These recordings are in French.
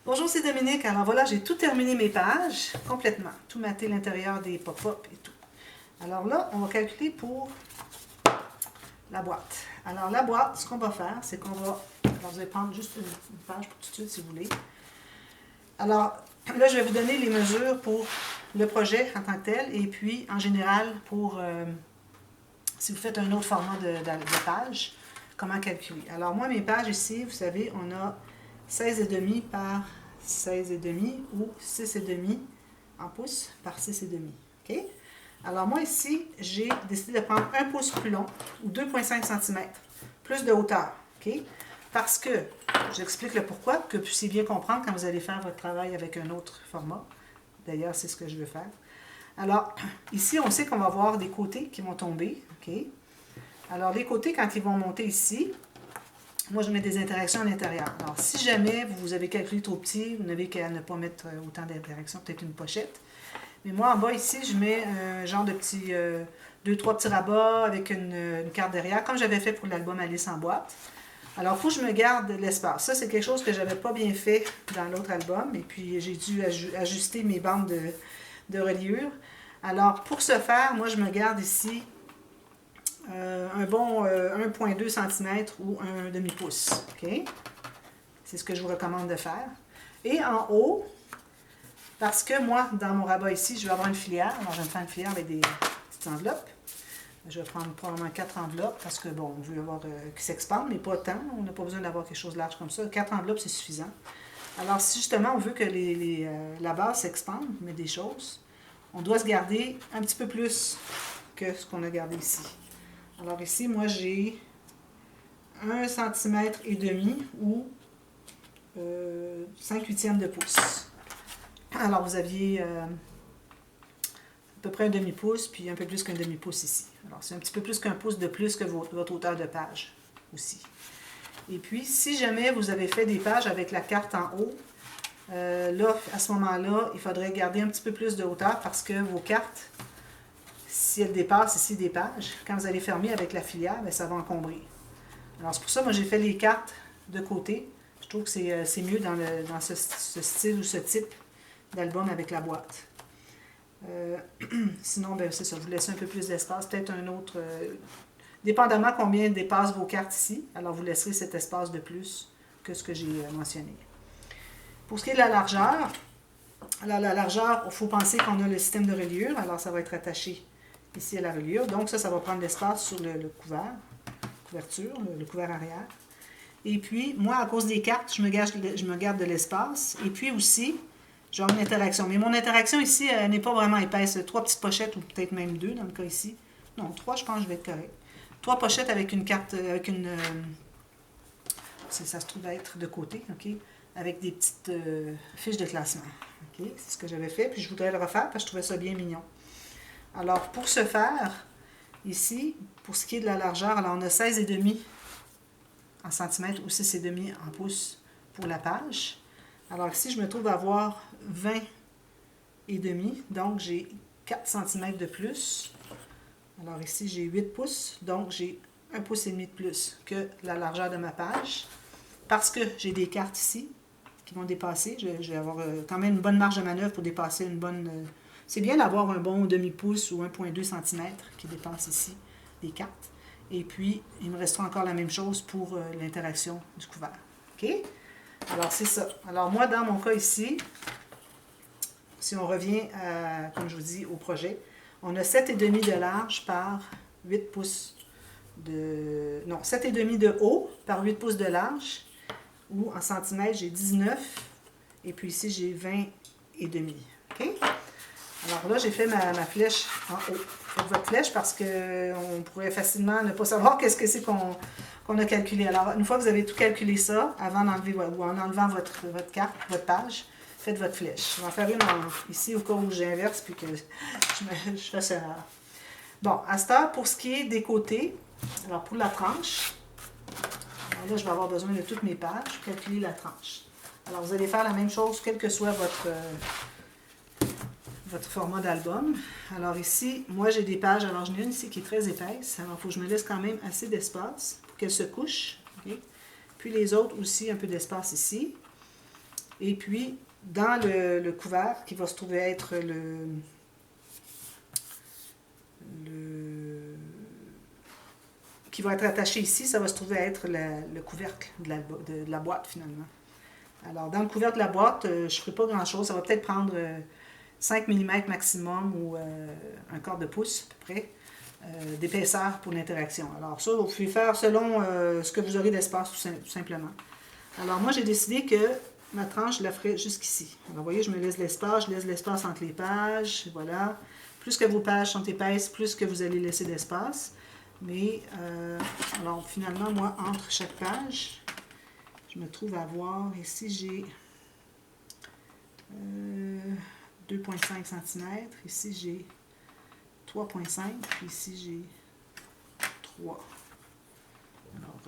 Bonjour, c'est Dominique. Alors voilà, j'ai tout terminé mes pages, complètement. Tout maté l'intérieur des pop-up et tout. Alors là, on va calculer pour la boîte. Alors la boîte, ce qu'on va faire, c'est qu'on va... Alors vous allez prendre juste une page pour tout de suite si vous voulez. Alors là, je vais vous donner les mesures pour le projet en tant que tel et puis en général pour... si vous faites un autre format de page, comment calculer. Alors moi, mes pages ici, vous savez, on a 16,5 par 16,5 ou 6,5 en pouces par 6,5. OK? Alors moi ici, j'ai décidé de prendre un pouce plus long ou 2,5 cm, plus de hauteur. OK? Parce que, j'explique le pourquoi, que vous puissiez bien comprendre quand vous allez faire votre travail avec un autre format. D'ailleurs, c'est ce que je veux faire. Alors, ici, on sait qu'on va avoir des côtés qui vont tomber. OK? Alors, les côtés, quand ils vont monter ici, moi, je mets des interactions à l'intérieur. Alors, si jamais vous avez calculé trop petit, vous n'avez qu'à ne pas mettre autant d'interactions, peut-être une pochette. Mais moi, en bas, ici, je mets un genre de petit... 2-3 petits rabats avec une carte derrière, comme j'avais fait pour l'album Alice en boîte. Alors, il faut que je me garde l'espace. Ça, c'est quelque chose que je n'avais pas bien fait dans l'autre album. Et puis, j'ai dû ajuster mes bandes de reliure. Alors, pour ce faire, moi, je me garde ici un bon 1,2 cm ou un demi-pouce. Okay? C'est ce que je vous recommande de faire. Et en haut, parce que moi, dans mon rabat ici, je vais avoir une filière. Alors, je vais me faire une filière avec des petites enveloppes. Je vais prendre probablement 4 enveloppes parce que, bon, on veut avoir qui s'expandent, mais pas tant. On n'a pas besoin d'avoir quelque chose de large comme ça. 4 enveloppes, c'est suffisant. Alors, si justement on veut que la base s'expande, mais des choses, on doit se garder un petit peu plus que ce qu'on a gardé ici. Alors ici, moi, j'ai 1,5 cm ou 5/8 de pouce. Alors, vous aviez à peu près un demi-pouce, puis un peu plus qu'un demi-pouce ici. Alors, c'est un petit peu plus qu'un pouce de plus que votre hauteur de page aussi. Et puis, si jamais vous avez fait des pages avec la carte en haut, là, à ce moment-là, il faudrait garder un petit peu plus de hauteur parce que vos cartes, si elles dépassent ici des pages, quand vous allez fermer avec la filière, bien, ça va encombrer. Alors, c'est pour ça, moi, j'ai fait les cartes de côté. Je trouve que c'est mieux dans ce style ou ce type d'album avec la boîte. Sinon, ben, c'est ça, vous laissez un peu plus d'espace. Peut-être un autre... dépendamment combien dépassent vos cartes ici, alors vous laisserez cet espace de plus que ce que j'ai mentionné. Pour ce qui est de la largeur, alors la largeur, il faut penser qu'on a le système de reliure. Alors, ça va être attaché ici à la reliure. Donc, ça va prendre l'espace sur le couverture, le couvert arrière. Et puis, moi, à cause des cartes, je me garde de l'espace. Et puis aussi, j'ai une interaction. Mais mon interaction ici, elle n'est pas vraiment épaisse. 3 petites pochettes, ou peut-être même 2 dans le cas ici. Non, 3, je pense que je vais être correct. 3 pochettes avec une carte, avec une... ça se trouve être de côté, OK? Avec des petites fiches de classement. OK? C'est ce que j'avais fait, puis je voudrais le refaire parce que je trouvais ça bien mignon. Alors, pour ce faire, ici, pour ce qui est de la largeur, alors on a 16,5 en centimètres ou 6,5 en pouces pour la page. Alors ici, je me trouve à avoir 20,5, donc j'ai 4 cm de plus. Alors ici, j'ai 8 pouces, donc j'ai 1,5 pouce de plus que la largeur de ma page. Parce que j'ai des cartes ici qui vont dépasser, je vais avoir quand même une bonne marge de manœuvre pour dépasser une bonne... c'est bien d'avoir un bon demi-pouce ou 1,2 cm qui dépasse ici des cartes. Et puis, il me restera encore la même chose pour l'interaction du couvert. OK? Alors, c'est ça. Alors, moi, dans mon cas ici, si on revient, comme je vous dis, au projet, on a 7,5 de large par 8 pouces de... Non, 7,5 de haut par 8 pouces de large, ou en centimètres, j'ai 19, et puis ici, j'ai 20,5. OK? Alors là, j'ai fait ma flèche en haut. Faites votre flèche parce qu'on pourrait facilement ne pas savoir qu'est-ce que c'est qu'on a calculé. Alors, une fois que vous avez tout calculé ça, avant d'enlever ou en enlevant votre carte, votre page, faites votre flèche. Je vais en faire une ici au cas où j'inverse puis que je fasse erreur. Bon, à cette heure, pour ce qui est des côtés, alors pour la tranche, alors là, je vais avoir besoin de toutes mes pages pour calculer la tranche. Alors, vous allez faire la même chose, quel que soit votre format d'album. Alors ici, moi j'ai des pages, alors j'en ai une ici qui est très épaisse, alors il faut que je me laisse quand même assez d'espace pour qu'elle se couche. Okay? Puis les autres aussi, un peu d'espace ici. Et puis, dans le couvercle, qui va se trouver être qui va être attaché ici, ça va se trouver être le couvercle de la boîte, finalement. Alors, dans le couvercle de la boîte, je ne ferai pas grand-chose. Ça va peut-être prendre 5 mm maximum ou un quart de pouce, à peu près, d'épaisseur pour l'interaction. Alors, ça, vous pouvez faire selon ce que vous aurez d'espace, tout simplement. Alors, moi, j'ai décidé que ma tranche, je la ferai jusqu'ici. Alors, vous voyez, je me laisse l'espace, je laisse l'espace entre les pages, voilà. Plus que vos pages sont épaisses, plus que vous allez laisser d'espace. Mais, alors, finalement, moi, entre chaque page, je me trouve à avoir, ici, j'ai 2,5 cm, ici, j'ai 3,5, ici, j'ai 3. Alors,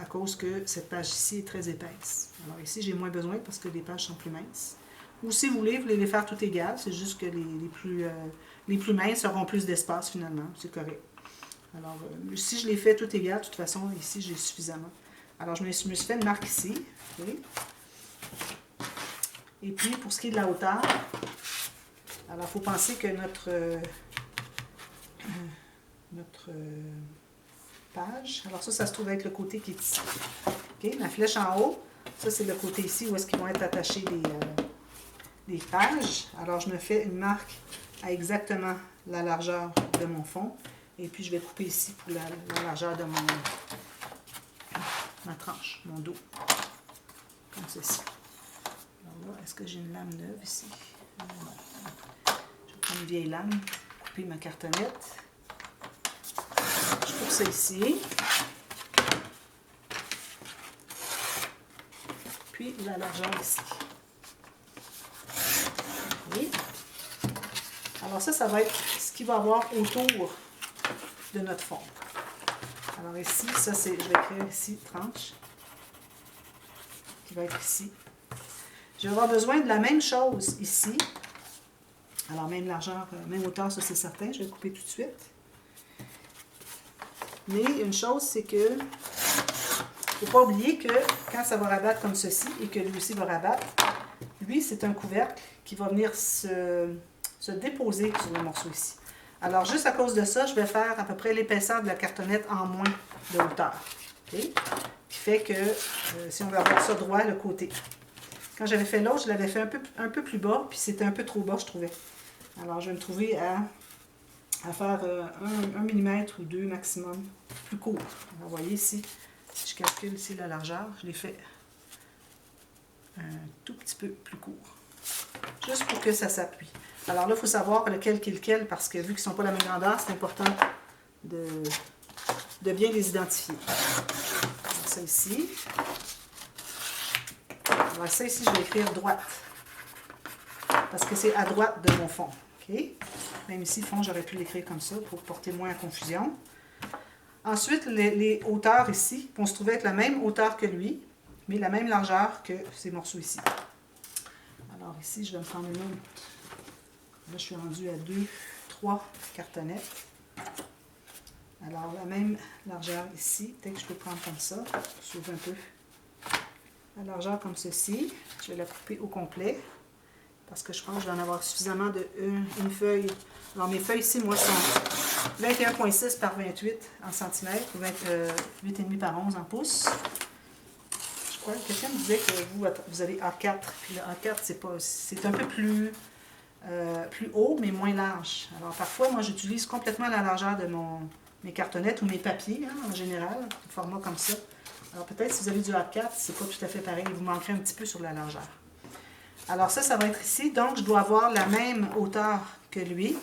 à cause que cette page-ci est très épaisse. Alors ici, j'ai moins besoin parce que les pages sont plus minces. Ou si vous voulez les faire tout égales, c'est juste que les plus minces auront plus d'espace finalement, c'est correct. Alors, si je les fais tout égales, de toute façon, ici, j'ai suffisamment. Alors, je me suis fait une marque ici. Okay. Et puis, pour ce qui est de la hauteur, alors, il faut penser que notre page, alors ça se trouve être le côté qui est ici. Okay. Ma flèche en haut, ça, c'est le côté ici où est-ce qu'ils vont être attachés les pages. Alors, je me fais une marque à exactement la largeur de mon fond. Et puis, je vais couper ici pour la largeur de ma tranche, mon dos. Comme ceci. Alors là, est-ce que j'ai une lame neuve ici? Non. Je vais prendre une vieille lame, couper ma cartonnette. Je coupe ça ici. Puis, la largeur ici. Okay. Alors ça va être ce qu'il va y avoir autour de notre fond. Alors ici, ça c'est, je vais écrire ici, tranche, qui va être ici. Je vais avoir besoin de la même chose ici. Alors même largeur, même hauteur, ça c'est certain, je vais couper tout de suite. Mais une chose, c'est que, il ne faut pas oublier que quand ça va rabattre comme ceci, et que lui aussi va rabattre, lui c'est un couvercle qui va venir se déposer sur le morceau ici. Alors, juste à cause de ça, je vais faire à peu près l'épaisseur de la cartonnette en moins de hauteur. Okay? Qui fait que, si on veut avoir ça droit, le côté. Quand j'avais fait l'autre, je l'avais fait un peu plus bas, puis c'était un peu trop bas, je trouvais. Alors, je vais me trouver à faire 1 mm ou 2 maximum, plus court. Alors, vous voyez ici, si je calcule ici la largeur, je l'ai fait un tout petit peu plus court. Juste pour que ça s'appuie. Alors là, il faut savoir lequel qui est lequel, parce que vu qu'ils ne sont pas la même grandeur, c'est important de bien les identifier. Alors, ça ici. Alors ça ici, je vais écrire droite. Parce que c'est à droite de mon fond. Okay? Même ici, fond, j'aurais pu l'écrire comme ça pour porter moins à confusion. Ensuite, les hauteurs ici vont se trouver être la même hauteur que lui, mais la même largeur que ces morceaux ici. Alors ici, je vais me prendre une autre. Là, je suis rendue à 3 cartonnettes. Alors, la même largeur ici. Peut-être que je peux prendre comme ça. Je sauve un peu la largeur comme ceci. Je vais la couper au complet. Parce que je pense que je vais en avoir suffisamment d'une feuille. Alors, mes feuilles ici, moi, sont 21,6 par 28 en centimètres. 8,5 par 11 en pouces. Je crois que quelqu'un me disait que vous avez A4. Puis le A4, c'est un peu plus haut, mais moins large. Alors, parfois, moi, j'utilise complètement la largeur de mes cartonnettes ou mes papiers, hein, en général, de format comme ça. Alors, peut-être si vous avez du A4, c'est pas tout à fait pareil. Il vous manquerait un petit peu sur la largeur. Alors, ça va être ici. Donc, je dois avoir la même hauteur que lui.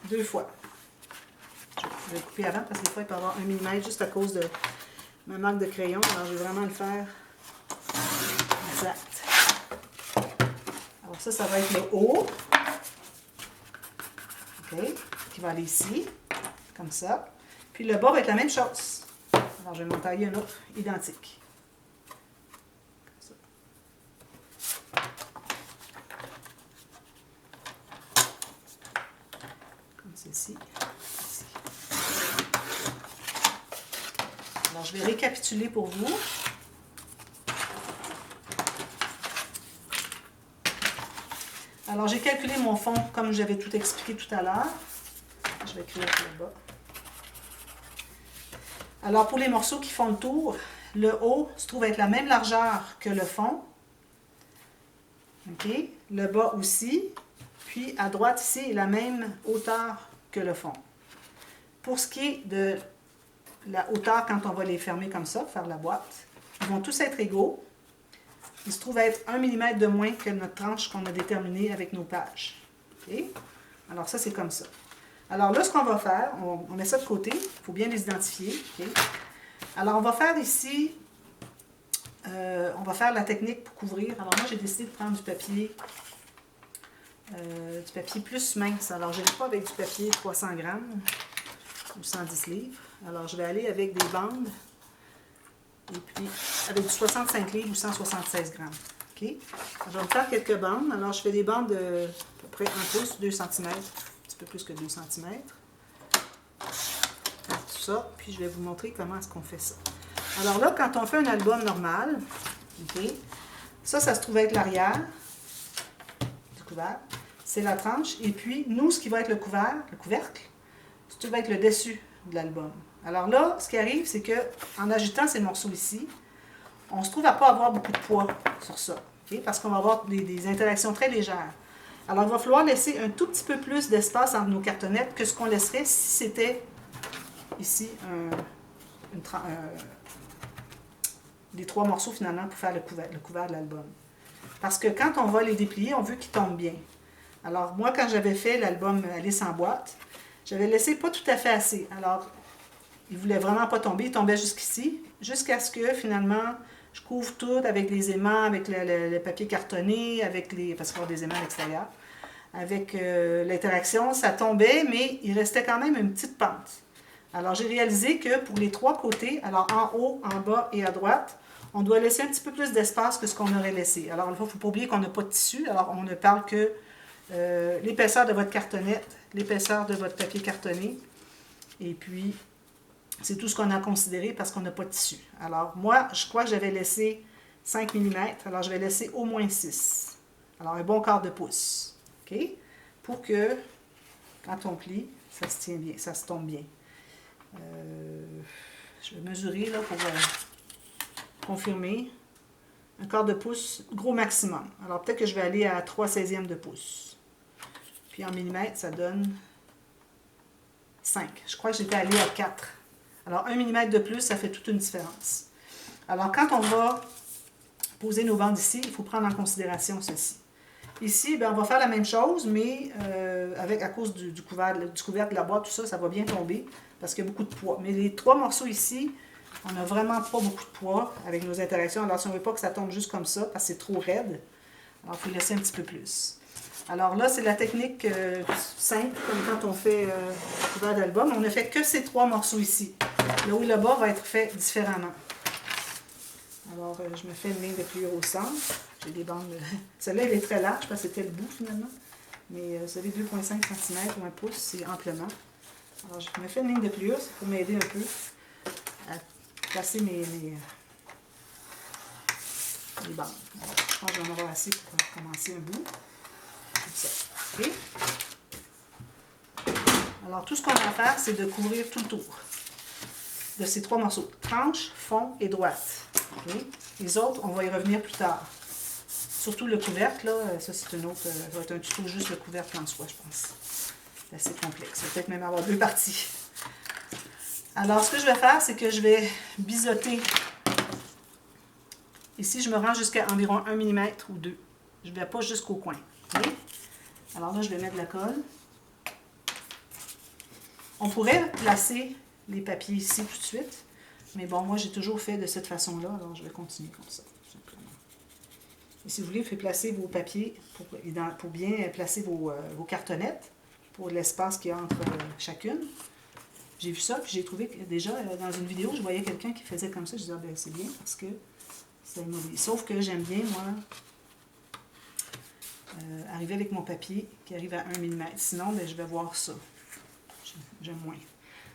2 fois. Je vais couper avant parce que des fois, il peut y avoir 1 mm juste à cause de ma marque de crayon. Alors, je vais vraiment le faire exact. Alors ça va être le haut, OK, qui va aller ici, comme ça. Puis le bas va être la même chose. Alors je vais m'en tailler un autre identique. Comme ça. Comme ceci. Ici. Alors je vais récapituler pour vous. Alors, j'ai calculé mon fond comme j'avais tout expliqué tout à l'heure. Je vais écrire là-bas. Alors, pour les morceaux qui font le tour, le haut se trouve être la même largeur que le fond. OK? Le bas aussi. Puis, à droite, ici, est la même hauteur que le fond. Pour ce qui est de la hauteur, quand on va les fermer comme ça, faire la boîte, ils vont tous être égaux. Il se trouve être 1 mm de moins que notre tranche qu'on a déterminée avec nos pages. OK? Alors, ça, c'est comme ça. Alors là, ce qu'on va faire, on met ça de côté. Il faut bien les identifier. OK? Alors, on va faire ici, on va faire la technique pour couvrir. Alors, moi, j'ai décidé de prendre du papier plus mince. Alors, je n'ai pas avec du papier 300 grammes ou 110 livres. Alors, je vais aller avec des bandes. Et puis, avec du 65 livres ou 176 grammes. OK? Je vais me faire quelques bandes. Alors, je fais des bandes de à peu près 1 pouce, 2 cm. Un petit peu plus que 2 cm. Tout ça. Puis, je vais vous montrer comment est-ce qu'on fait ça. Alors là, quand on fait un album normal, OK, ça se trouve être l'arrière du couvercle. C'est la tranche. Et puis, nous, ce qui va être le couvercle, ça va être le dessus de l'album. Alors là, ce qui arrive, c'est qu'en agitant ces morceaux ici, on se trouve à ne pas avoir beaucoup de poids sur ça, okay? Parce qu'on va avoir des interactions très légères. Alors, il va falloir laisser un tout petit peu plus d'espace entre nos cartonnettes que ce qu'on laisserait si c'était ici les 3 morceaux finalement pour faire le couvert de l'album. Parce que quand on va les déplier, on veut qu'ils tombent bien. Alors, moi, quand j'avais fait l'album Alice en boîte, j'avais laissé pas tout à fait assez. Alors, il ne voulait vraiment pas tomber. Il tombait jusqu'ici, jusqu'à ce que, finalement, je couvre tout avec les aimants, avec le papier cartonné, parce qu'il y a des aimants à l'extérieur. Avec l'interaction, ça tombait, mais il restait quand même une petite pente. Alors, j'ai réalisé que pour les 3 côtés, alors en haut, en bas et à droite, on doit laisser un petit peu plus d'espace que ce qu'on aurait laissé. Alors, il ne faut pas oublier qu'on n'a pas de tissu. Alors, on ne parle que l'épaisseur de votre cartonnette, l'épaisseur de votre papier cartonné, et puis c'est tout ce qu'on a considéré parce qu'on n'a pas de tissu. Alors, moi, je crois que j'avais laissé 5 mm, alors je vais laisser au moins 6. Alors, un bon quart de pouce. OK? Pour que, quand on plie, ça se tient bien, ça se tombe bien. Je vais mesurer là pour confirmer. Un quart de pouce, gros maximum. Alors, peut-être que je vais aller à 3/16e de pouce. Puis en millimètres, ça donne 5. Je crois que j'étais allée à 4. Alors, 1 mm de plus, ça fait toute une différence. Alors, quand on va poser nos bandes ici, il faut prendre en considération ceci. Ici, bien, on va faire la même chose, mais à cause du couvercle de la boîte, tout ça, ça va bien tomber parce qu'il y a beaucoup de poids. Mais les 3 morceaux ici, on n'a vraiment pas beaucoup de poids avec nos interactions. Alors, si on ne veut pas que ça tombe juste comme ça, parce que c'est trop raide, alors il faut laisser un petit peu plus. Alors là, c'est la technique simple, comme quand on fait le couvert d'album. On ne fait que ces 3 morceaux ici. Le haut et le bas va être fait différemment. Alors, je me fais une ligne de pliure au centre. J'ai des bandes. Celle-là, elle est très large parce que c'était le bout finalement. Mais vous savez, 2,5 cm ou 1 pouce, c'est amplement. Alors, je me fais une ligne de pliure, ça peut m'aider un peu à placer mes bandes. Alors, je pense que j'en aurai assez pour commencer un bout. Comme ça. OK? Alors, tout ce qu'on a à faire, c'est de couvrir tout le tour de ces 3 morceaux. Tranche, fond et droite. Okay? Les autres, on va y revenir plus tard. Surtout le couvercle, là, ça c'est une autre, ça va être un tuto juste le couvercle en soi, je pense. C'est assez complexe. Ça va peut-être même avoir 2 parties. Alors, ce que je vais faire, c'est que je vais biseauter. Ici, je me rends jusqu'à environ 1 mm ou 2. Je ne vais pas jusqu'au coin. Okay? Alors là, je vais mettre de la colle. On pourrait placer les papiers ici tout de suite. Mais bon, moi, j'ai toujours fait de cette façon-là. Alors, je vais continuer comme ça, tout simplement. Et si vous voulez, vous faites placer vos papiers pour bien placer vos cartonnettes, pour l'espace qu'il y a entre chacune. J'ai vu ça, puis j'ai trouvé que déjà, dans une vidéo, je voyais quelqu'un qui faisait comme ça. Je disais, ah, ben, c'est bien parce que c'est mauvais. Sauf que j'aime bien, moi, arriver avec mon papier qui arrive à 1 mm. Sinon, ben, je vais voir ça. J'aime moins.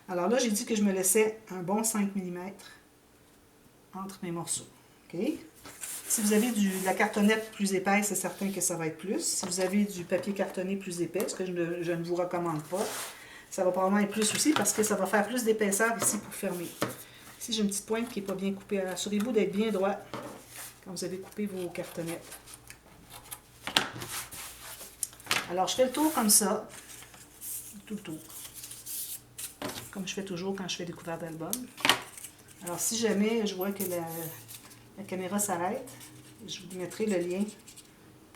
Alors là, j'ai dit que je me laissais un bon 5 mm entre mes morceaux. OK? Si vous avez de la cartonnette plus épaisse, c'est certain que ça va être plus. Si vous avez du papier cartonné plus épais, ce que je ne vous recommande pas, ça va probablement être plus aussi parce que ça va faire plus d'épaisseur ici pour fermer. Ici, j'ai une petite pointe qui n'est pas bien coupée. Assurez-vous d'être bien droit quand vous avez coupé vos cartonnettes. Alors, je fais le tour comme ça, tout le tour, comme je fais toujours quand je fais des couverts d'album. Alors, si jamais je vois que la caméra s'arrête, je vous mettrai le lien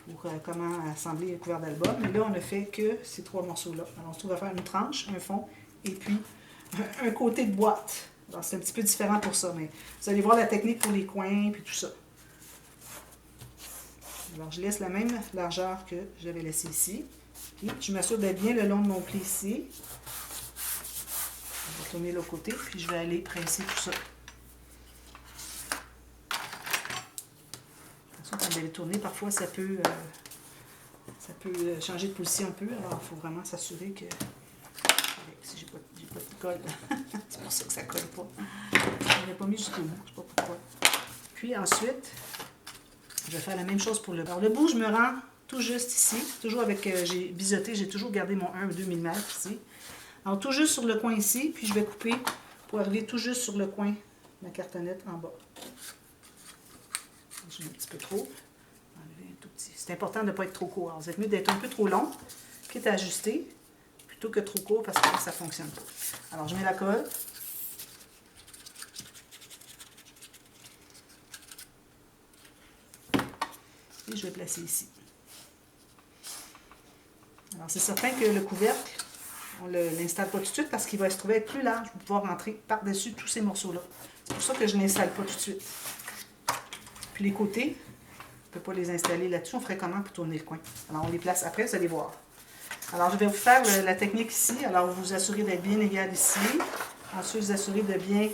pour comment assembler le couvert d'album. Mais là, on ne fait que ces 3 morceaux-là. Alors, on se trouve à faire une tranche, un fond, et puis un côté de boîte. Alors, c'est un petit peu différent pour ça, mais vous allez voir la technique pour les coins, puis tout ça. Alors, je laisse la même largeur que j'avais laissée ici. Puis, je m'assure d'être bien le long de mon pli ici. Je vais tourner l'autre côté, puis je vais aller presser tout ça. Attention, quand vous allez tourner, parfois ça peut changer de position un peu. Alors, il faut vraiment s'assurer que... Si j'ai pas de colle, c'est pour ça que ça ne colle pas. Je ne l'ai pas mis jusqu'au bout, je ne sais pas pourquoi. Puis ensuite, je vais faire la même chose pour le bout. Alors, le bout, je me rends tout juste ici. Toujours avec, j'ai biseauté, j'ai toujours gardé mon 1 ou 2 mm ici. Alors, tout juste sur le coin ici, puis je vais couper pour arriver tout juste sur le coin de ma cartonnette en bas. Je mets un petit peu trop. Enlever un tout petit. C'est important de ne pas être trop court. Alors, vous êtes mieux d'être un peu trop long, quitte à ajuster, plutôt que trop court parce que ça ne fonctionne pas. Alors, je mets la colle. Et je vais placer ici. Alors, c'est certain que le couvercle, on ne l'installe pas tout de suite parce qu'il va se trouver être plus large pour pouvoir rentrer par-dessus tous ces morceaux-là. C'est pour ça que je ne l'installe pas tout de suite. Puis les côtés, on ne peut pas les installer là-dessus. On ferait comment pour tourner le coin? Alors, on les place après, vous allez voir. Alors, je vais vous faire la technique ici. Alors, vous vous assurez d'être bien égal ici. Ensuite, vous assurez de bien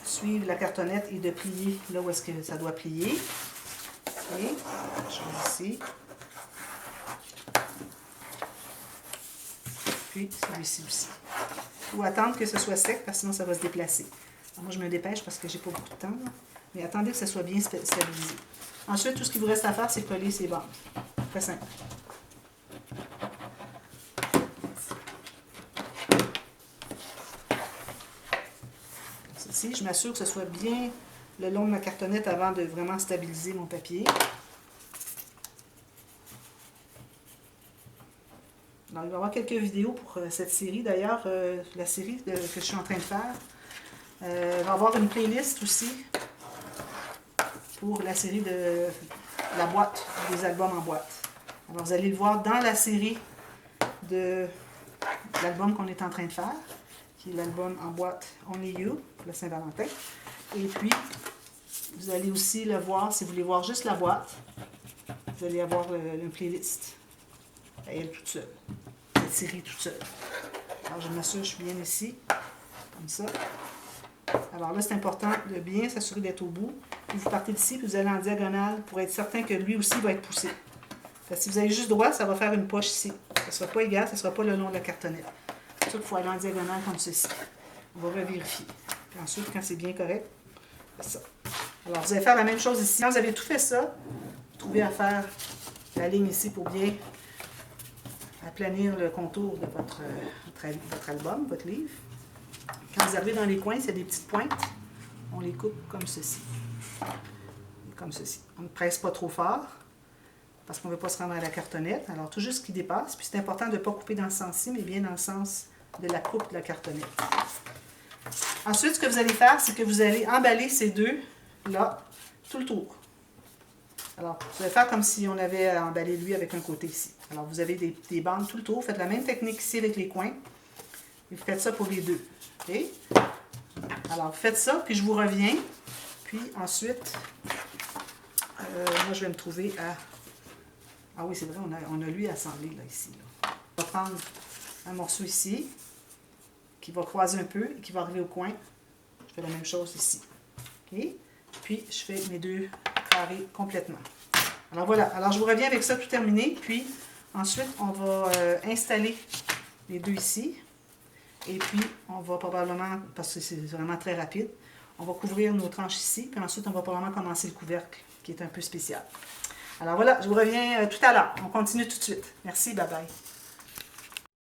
suivre la cartonnette et de plier là où est-ce que ça doit plier. Et je vais ici. Puis celui-ci aussi. Il faut attendre que ce soit sec parce que sinon ça va se déplacer. Alors, moi, je me dépêche parce que j'ai pas beaucoup de temps. Là. Mais attendez que ça soit bien stabilisé. Ensuite, tout ce qu'il vous reste à faire, c'est coller ces bandes. Très simple. Ceci, je m'assure que ce soit bien le long de ma cartonnette avant de vraiment stabiliser mon papier. Alors, il va y avoir quelques vidéos pour cette série. D'ailleurs, la série que je suis en train de faire, il va y avoir une playlist aussi pour la série de la boîte, des albums en boîte. Alors, vous allez le voir dans la série de l'album qu'on est en train de faire, qui est l'album en boîte Only You, pour la Saint-Valentin. Et puis, vous allez aussi le voir, si vous voulez voir juste la boîte, vous allez avoir une playlist. Elle toute seule. Cette série toute seule. Alors, je m'assure que je suis bien ici, comme ça. Alors là, c'est important de bien s'assurer d'être au bout. Puis vous partez d'ici, puis vous allez en diagonale pour être certain que lui aussi va être poussé. Parce que si vous allez juste droit, ça va faire une poche ici. Ça ne sera pas égal, ça ne sera pas le long de la cartonnette. C'est pour ça qu'il faut aller en diagonale comme ceci. On va revérifier. Puis ensuite, quand c'est bien correct, c'est ça. Alors, vous allez faire la même chose ici. Quand vous avez tout fait ça, vous trouvez à faire la ligne ici pour bien aplanir le contour de votre album, votre livre. Quand vous arrivez dans les coins, c'est des petites pointes. On les coupe comme ceci. Comme ceci. On ne presse pas trop fort parce qu'on ne veut pas se rendre à la cartonnette. Alors, tout juste ce qui dépasse. Puis c'est important de ne pas couper dans ce sens-ci, mais bien dans le sens de la coupe de la cartonnette. Ensuite, ce que vous allez faire, c'est que vous allez emballer ces deux là, tout le tour. Alors, vous allez faire comme si on avait emballé lui avec un côté ici. Alors, vous avez des bandes tout le tour. Vous faites la même technique ici avec les coins. Et vous faites ça pour les deux. OK? Alors, vous faites ça, puis je vous reviens. Puis ensuite, moi, je vais me trouver à... Ah oui, c'est vrai, on a lui assemblé, là, ici. Là. On va prendre un morceau ici, qui va croiser un peu et qui va arriver au coin. Je fais la même chose ici. OK? Puis, je fais mes deux carrés complètement. Alors, voilà. Alors, je vous reviens avec ça tout terminé. Puis, ensuite, on va installer les deux ici. Et puis, on va probablement, parce que c'est vraiment très rapide, On va couvrir nos tranches ici, puis ensuite on va probablement commencer le couvercle, qui est un peu spécial. Alors voilà, je vous reviens tout à l'heure. On continue tout de suite. Merci, bye bye.